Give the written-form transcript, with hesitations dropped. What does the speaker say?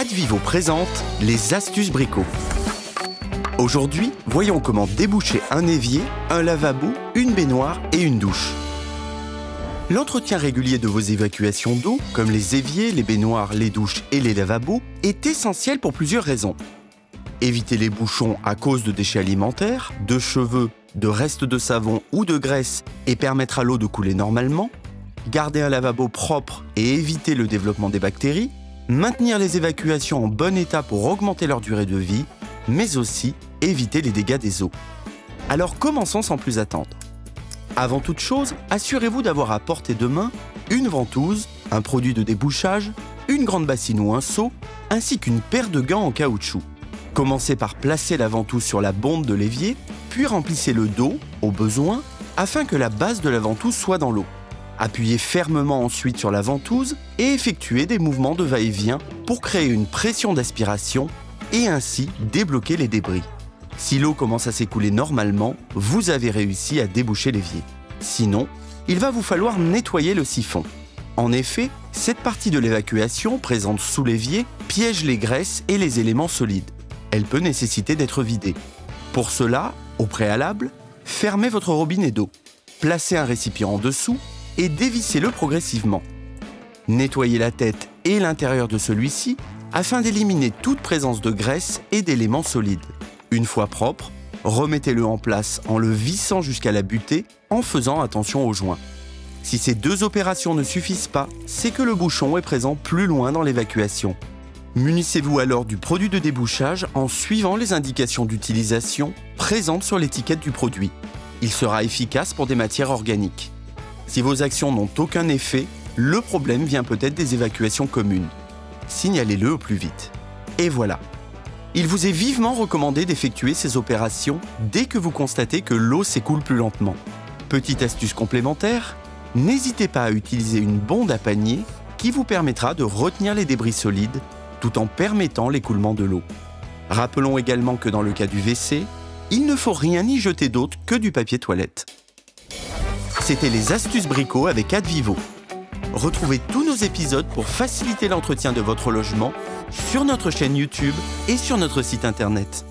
Advivo présente les astuces bricots. Aujourd'hui, voyons comment déboucher un évier, un lavabo, une baignoire et une douche. L'entretien régulier de vos évacuations d'eau, comme les éviers, les baignoires, les douches et les lavabos, est essentiel pour plusieurs raisons. Éviter les bouchons à cause de déchets alimentaires, de cheveux, de restes de savon ou de graisse et permettre à l'eau de couler normalement, garder un lavabo propre et éviter le développement des bactéries, maintenir les évacuations en bon état pour augmenter leur durée de vie, mais aussi éviter les dégâts des eaux. Alors commençons sans plus attendre. Avant toute chose, assurez-vous d'avoir à portée de main une ventouse, un produit de débouchage, une grande bassine ou un seau, ainsi qu'une paire de gants en caoutchouc. Commencez par placer la ventouse sur la bonde de l'évier, puis remplissez le dos, au besoin, afin que la base de la ventouse soit dans l'eau. Appuyez fermement ensuite sur la ventouse et effectuez des mouvements de va-et-vient pour créer une pression d'aspiration et ainsi débloquer les débris. Si l'eau commence à s'écouler normalement, vous avez réussi à déboucher l'évier. Sinon, il va vous falloir nettoyer le siphon. En effet, cette partie de l'évacuation présente sous l'évier piège les graisses et les éléments solides. Elle peut nécessiter d'être vidée. Pour cela, au préalable, fermez votre robinet d'eau. Placez un récipient en dessous et dévissez-le progressivement. Nettoyez la tête et l'intérieur de celui-ci afin d'éliminer toute présence de graisse et d'éléments solides. Une fois propre, remettez-le en place en le vissant jusqu'à la butée en faisant attention aux joints. Si ces deux opérations ne suffisent pas, c'est que le bouchon est présent plus loin dans l'évacuation. Munissez-vous alors du produit de débouchage en suivant les indications d'utilisation présentes sur l'étiquette du produit. Il sera efficace pour des matières organiques. Si vos actions n'ont aucun effet, le problème vient peut-être des évacuations communes. Signalez-le au plus vite. Et voilà. Il vous est vivement recommandé d'effectuer ces opérations dès que vous constatez que l'eau s'écoule plus lentement. Petite astuce complémentaire, n'hésitez pas à utiliser une bonde à panier qui vous permettra de retenir les débris solides tout en permettant l'écoulement de l'eau. Rappelons également que dans le cas du WC, il ne faut rien y jeter d'autre que du papier toilette. C'était les astuces bricots avec Advivo. Retrouvez tous nos épisodes pour faciliter l'entretien de votre logement sur notre chaîne YouTube et sur notre site internet.